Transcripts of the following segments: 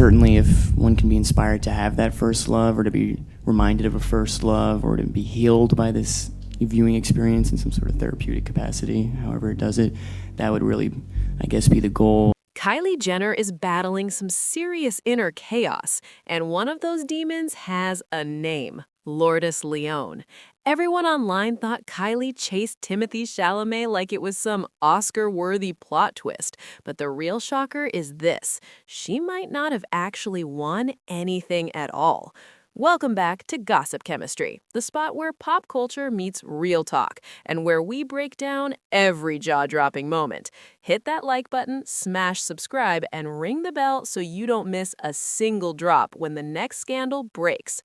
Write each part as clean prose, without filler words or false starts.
certainly if one can be inspired to have that first love, or to be reminded of a first love, or to be healed by this viewing experience in some sort of therapeutic capacity, however it does it, that would really, I guess, be the goal. Kylie Jenner is battling some serious inner chaos, and one of those demons has a name, Lourdes Leon. Everyone online thought Kylie chased Timothée Chalamet like it was some Oscar-worthy plot twist, but the real shocker is this: she might not have actually won anything at all. Welcome back to Gossip Chemistry, the spot where pop culture meets real talk, and where we break down every jaw-dropping moment. Hit that like button, smash subscribe, and ring the bell so you don't miss a single drop when the next scandal breaks.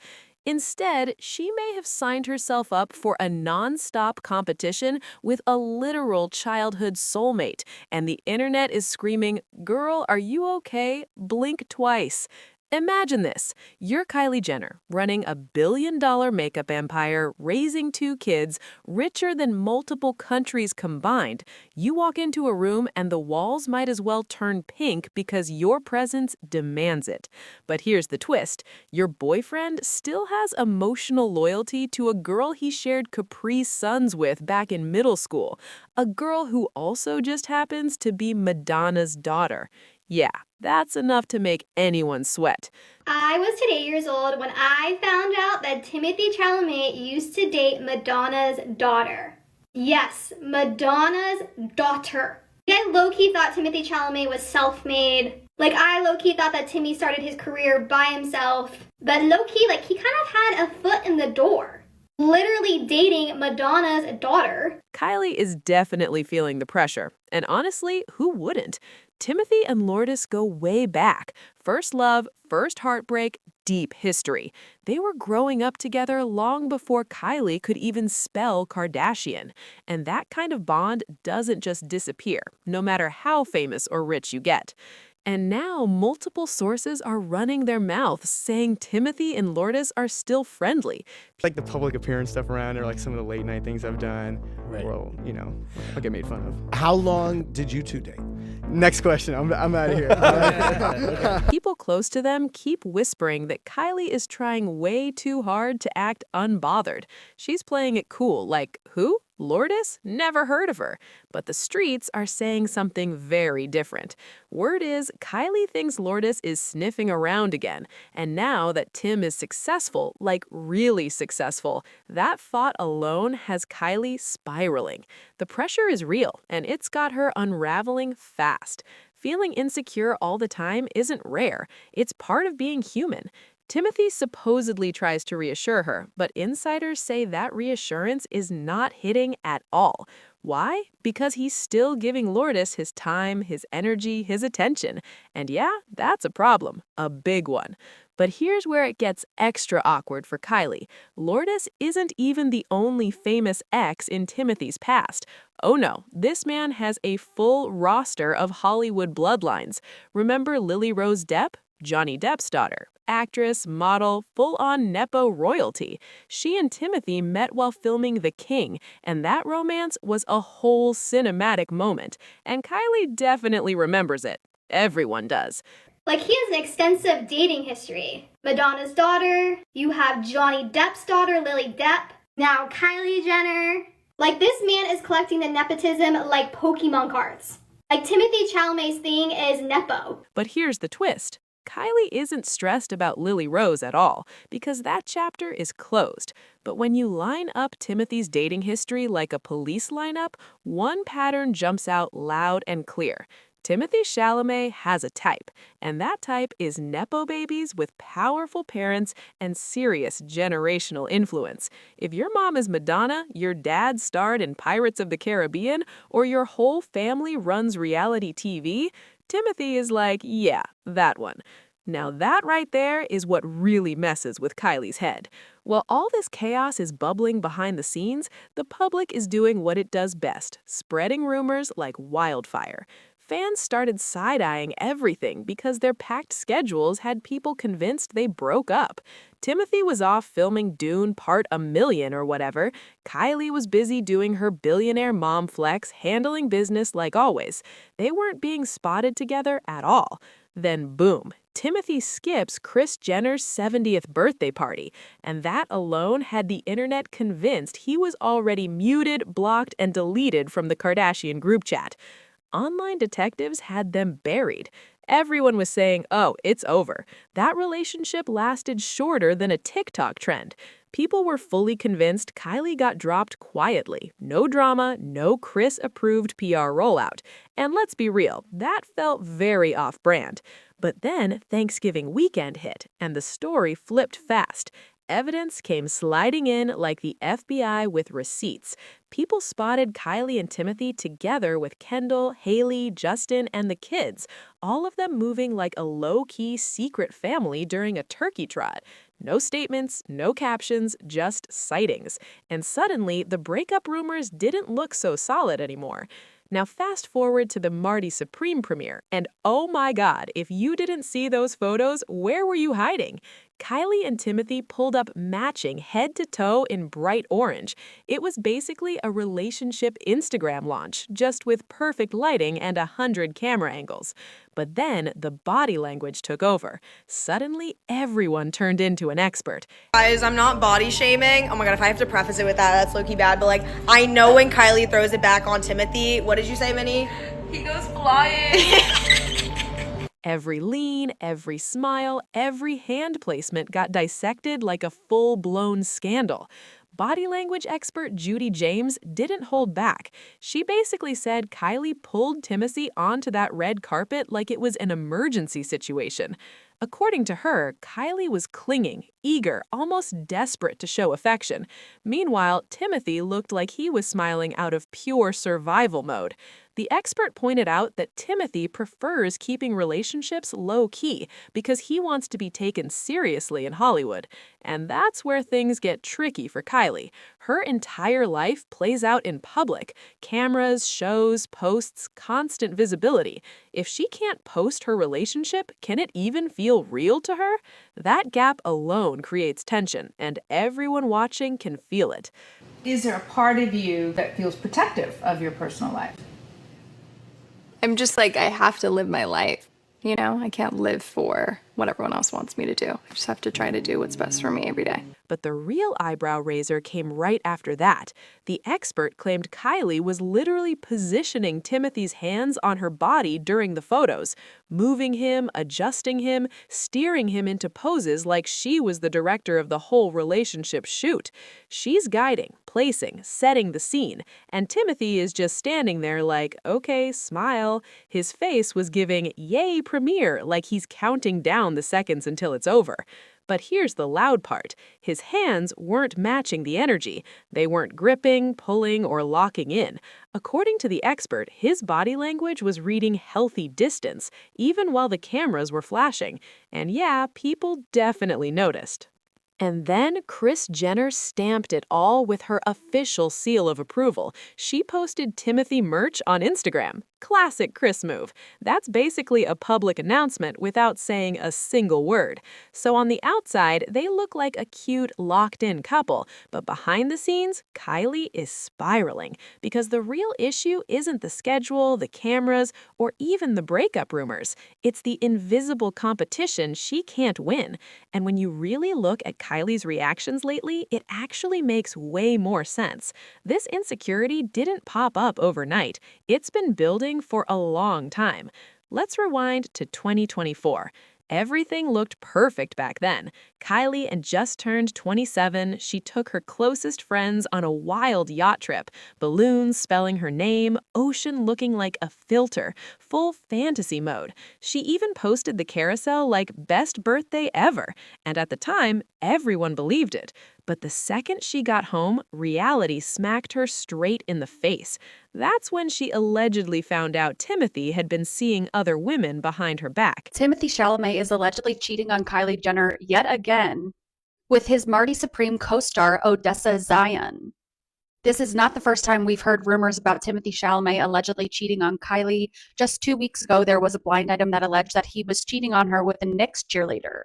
Instead, she may have signed herself up for a non-stop competition with a literal childhood soulmate, and the internet is screaming, "Girl, are you okay? Blink twice." Imagine this. You're Kylie Jenner, running a billion-dollar makeup empire, raising 2 kids, richer than multiple countries combined. You walk into a room and the walls might as well turn pink because your presence demands it. But here's the twist. Your boyfriend still has emotional loyalty to a girl he shared Capri Suns with back in middle school, a girl who also just happens to be Madonna's daughter. Yeah, that's enough to make anyone sweat. I was 8 years old when I found out that Timothée Chalamet used to date Madonna's daughter. Yes, Madonna's daughter. I low-key thought Timothée Chalamet was self-made. Like, I low-key thought that Timmy started his career by himself. But low-key, like, he kind of had a foot in the door. Literally dating Madonna's daughter. Kylie is definitely feeling the pressure. And honestly, who wouldn't? Timothee and Lourdes go way back. First love, first heartbreak, deep history. They were growing up together long before Kylie could even spell Kardashian. And that kind of bond doesn't just disappear, no matter how famous or rich you get. And now multiple sources are running their mouths saying Timothee and Lourdes are still friendly. Like the public appearance stuff around, or like some of the late night things I've done, Right. well, you know, I'll get made fun of. How long did you two date? Next question. I'm out of here. People close to them keep whispering that Kylie is trying way too hard to act unbothered. She's playing it cool, like, who? Lourdes? Never heard of her. But the streets are saying something very different. Word is, Kylie thinks Lourdes is sniffing around again. And now that Tim is successful, like really successful, that thought alone has Kylie spiraling. The pressure is real, and it's got her unraveling fast. Feeling insecure all the time isn't rare. It's part of being human. Timothee supposedly tries to reassure her, but insiders say that reassurance is not hitting at all. Why? Because he's still giving Lourdes his time, his energy, his attention. And yeah, that's a problem, a big one. But here's where it gets extra awkward for Kylie. Lourdes isn't even the only famous ex in Timothee's past. Oh no, this man has a full roster of Hollywood bloodlines. Remember Lily Rose Depp? Johnny Depp's daughter. Actress, model, full-on Nepo royalty. She and Timothee met while filming The King, and that romance was a whole cinematic moment. And Kylie definitely remembers it. Everyone does. Like, he has an extensive dating history. Madonna's daughter, you have Johnny Depp's daughter, Lily Depp, now Kylie Jenner. Like, this man is collecting the nepotism like Pokemon cards. Like, Timothée Chalamet's thing is Nepo. But here's the twist. Kylie isn't stressed about Lily Rose at all, because that chapter is closed. But when you line up Timothee's dating history like a police lineup, one pattern jumps out loud and clear. Timothée Chalamet has a type, and that type is Nepo babies with powerful parents and serious generational influence. If your mom is Madonna, your dad starred in Pirates of the Caribbean, or your whole family runs reality TV, Timothee is like, yeah, that one. Now that right there is what really messes with Kylie's head. While all this chaos is bubbling behind the scenes, the public is doing what it does best, spreading rumors like wildfire. Fans started side-eyeing everything because their packed schedules had people convinced they broke up. Timothee was off filming Dune Part A Million or whatever. Kylie was busy doing her billionaire mom flex, handling business like always. They weren't being spotted together at all. Then boom, Timothee skips Kris Jenner's 70th birthday party, and that alone had the internet convinced he was already muted, blocked, and deleted from the Kardashian group chat. Online detectives had them buried. Everyone was saying, oh, it's over. That relationship lasted shorter than a TikTok trend. People were fully convinced Kylie got dropped quietly. No drama, no Kris-approved PR rollout. And let's be real, that felt very off-brand. But then Thanksgiving weekend hit, and the story flipped fast. Evidence came sliding in like the FBI with receipts. People spotted Kylie and Timothee together with Kendall, Haley, Justin, and the kids, all of them moving like a low-key secret family during a turkey trot. No statements, no captions, just sightings. And suddenly, the breakup rumors didn't look so solid anymore. Now fast forward to the Marty Supreme premiere, and oh my god, if you didn't see those photos, where were you hiding? Kylie and Timothee pulled up matching head to toe in bright orange. It was basically a relationship Instagram launch, just with perfect lighting and 100 camera angles. But then the body language took over. Suddenly, everyone turned into an expert. Guys, I'm not body shaming. Oh my god, if I have to preface it with that, that's low-key bad. But like, I know when Kylie throws it back on Timothee. What did you say, Minnie? He goes flying. Every lean, every smile, every hand placement got dissected like a full-blown scandal. Body language expert Judy James didn't hold back. She basically said Kylie pulled Timothee onto that red carpet like it was an emergency situation. According to her, Kylie was clinging, eager, almost desperate to show affection. Meanwhile, Timothee looked like he was smiling out of pure survival mode. The expert pointed out that Timothee prefers keeping relationships low-key because he wants to be taken seriously in Hollywood. And that's where things get tricky for Kylie. Her entire life plays out in public. Cameras, shows, posts, constant visibility. If she can't post her relationship, can it even feel real to her? That gap alone creates tension, and everyone watching can feel it. Is there a part of you that feels protective of your personal life? I'm just like, I have to live my life. You know, I can't live for what everyone else wants me to do. I just have to try to do what's best for me every day. But the real eyebrow raiser came right after that. The expert claimed Kylie was literally positioning Timothee's hands on her body during the photos, moving him, adjusting him, steering him into poses like she was the director of the whole relationship shoot. She's guiding, placing, setting the scene, and Timothee is just standing there like, okay, smile. His face was giving yay premiere, like he's counting down the seconds until it's over. But here's the loud part. His hands weren't matching the energy. They weren't gripping, pulling, or locking in. According to the expert, his body language was reading healthy distance, even while the cameras were flashing. And yeah, people definitely noticed. And then Kris Jenner stamped it all with her official seal of approval. She posted Timothee merch on Instagram. Classic Kris move. That's basically a public announcement without saying a single word. So on the outside, they look like a cute, locked-in couple. But behind the scenes, Kylie is spiraling. Because the real issue isn't the schedule, the cameras, or even the breakup rumors. It's the invisible competition she can't win. And when you really look at Kylie's reactions lately, it actually makes way more sense. This insecurity didn't pop up overnight. It's been building for a long time. Let's rewind to 2024. Everything looked perfect back then. Kylie had just turned 27. She took her closest friends on a wild yacht trip. Balloons spelling her name, ocean looking like a filter, full fantasy mode. She even posted the carousel like best birthday ever. And at the time, everyone believed it. But the second she got home, reality smacked her straight in the face. That's when she allegedly found out Timothee had been seeing other women behind her back. Timothée Chalamet is allegedly cheating on Kylie Jenner yet again with his Marty Supreme co-star Odessa Zion. This is not the first time we've heard rumors about Timothée Chalamet allegedly cheating on Kylie. Just 2 weeks ago, there was a blind item that alleged that he was cheating on her with a Knicks cheerleader.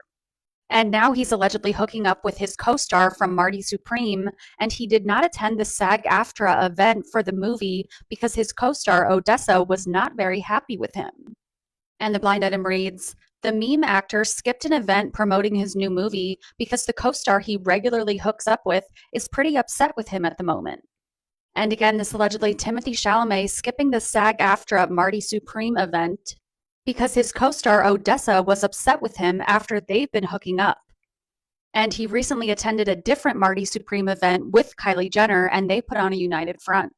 And now he's allegedly hooking up with his co-star from Marty Supreme, and he did not attend the SAG-AFTRA event for the movie because his co-star Odessa was not very happy with him. And the blind item reads, the meme actor skipped an event promoting his new movie because the co-star he regularly hooks up with is pretty upset with him at the moment. And again, this allegedly Timothée Chalamet skipping the SAG-AFTRA Marty Supreme event because his co-star Odessa was upset with him after they've been hooking up. And he recently attended a different Marty Supreme event with Kylie Jenner, and they put on a united front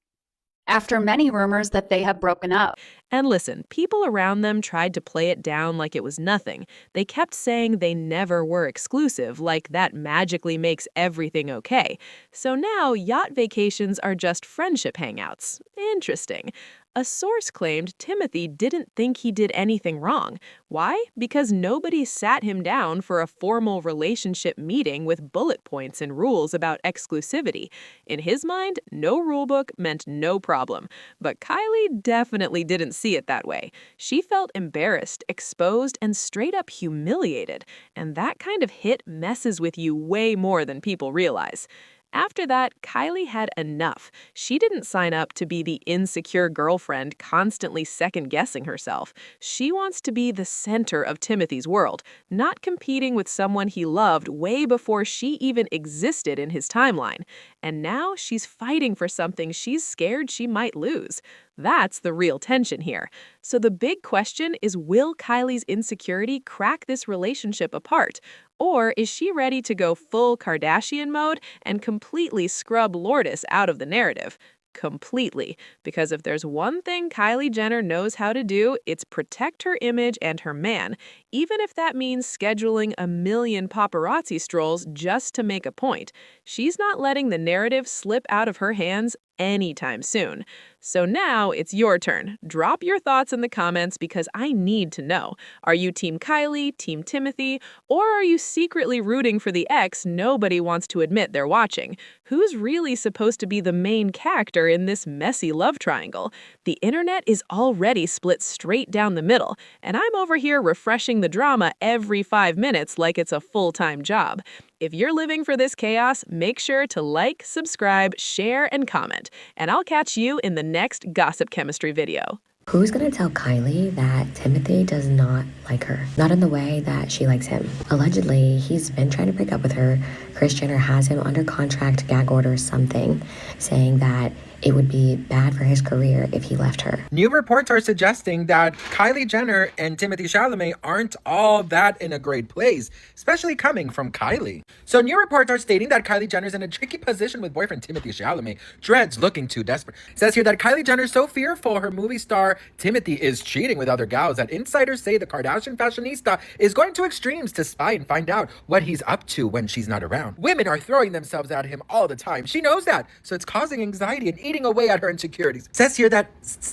after many rumors that they have broken up. And listen, people around them tried to play it down like it was nothing. They kept saying they never were exclusive, like that magically makes everything okay. So now yacht vacations are just friendship hangouts. Interesting. A source claimed Timothee didn't think he did anything wrong. Why? Because nobody sat him down for a formal relationship meeting with bullet points and rules about exclusivity. In his mind, no rulebook meant no problem. But Kylie definitely didn't see it that way. She felt embarrassed, exposed, and straight up humiliated. And that kind of hit messes with you way more than people realize. After that, Kylie had enough. She didn't sign up to be the insecure girlfriend constantly second-guessing herself. She wants to be the center of Timothee's world, not competing with someone he loved way before she even existed in his timeline. And now she's fighting for something she's scared she might lose. That's the real tension here. So the big question is, will Kylie's insecurity crack this relationship apart? Or is she ready to go full Kardashian mode and completely scrub Lourdes out of the narrative? Completely. Because if there's one thing Kylie Jenner knows how to do, it's protect her image and her man, even if that means scheduling a million paparazzi strolls just to make a point. She's not letting the narrative slip out of her hands anytime soon. So now it's your turn. Drop your thoughts in the comments because I need to know. Are you Team Kylie, Team Timothee, or are you secretly rooting for the ex nobody wants to admit they're watching? Who's really supposed to be the main character in this messy love triangle? The internet is already split straight down the middle, and I'm over here refreshing the drama every 5 minutes like it's a full-time job. If you're living for this chaos, make sure to like, subscribe, share, and comment. And I'll catch you in the next Gossip Chemistry video. Who's gonna tell Kylie that Timothee does not like her? Not in the way that she likes him. Allegedly, he's been trying to break up with her. Kris Jenner has him under contract, gag order, something, saying that it would be bad for his career if he left her. New reports are suggesting that Kylie Jenner and Timothée Chalamet aren't all that in a great place, especially coming from Kylie. So new reports are stating that Kylie Jenner's in a tricky position with boyfriend Timothée Chalamet. Dreads looking too desperate. It says here that Kylie Jenner's so fearful her movie star Timothee is cheating with other gals that insiders say the Kardashian fashionista is going to extremes to spy and find out what he's up to when she's not around. Women are throwing themselves at him all the time. She knows that, so it's causing anxiety and eating away at her insecurities. It says here that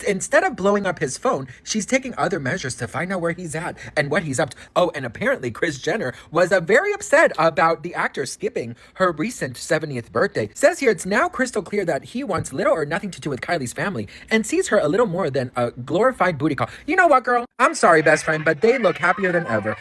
instead of blowing up his phone, she's taking other measures to find out where he's at and what he's up to. Oh, and apparently Kris Jenner was very upset about the actor skipping her recent 70th birthday. It says here it's now crystal clear that he wants little or nothing to do with Kylie's family and sees her a little more than a glorified booty call. You know what, girl? I'm sorry, best friend, but they look happier than ever.